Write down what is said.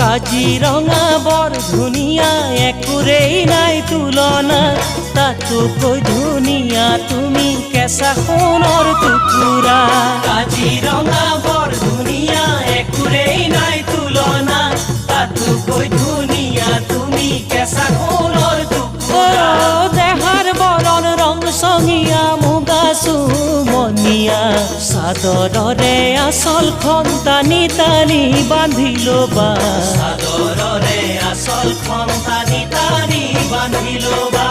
কাজিৰঙা বৰ ধুনীয়া, একোৰেই নাই তুলনা, তাতোকৈ ধুনীয়া তুমি কেঁচা সোণৰ টুকুৰা। কাজিৰঙা বৰ ধুনীয়া, একোৰেই নাই তুলনা, তাতোকৈ ধুনীয়া তুমি কেঁচা সোণৰ টুকুৰা। দেহাৰ বৰণ ৰং চঙীয়া, মুগা চুমনীয়া, চাদৰৰে আঁচলখন টানি টানি বান্ধি ল'বা, চাদৰৰে আঁচলখন টানি টানি বান্ধি ল'বা।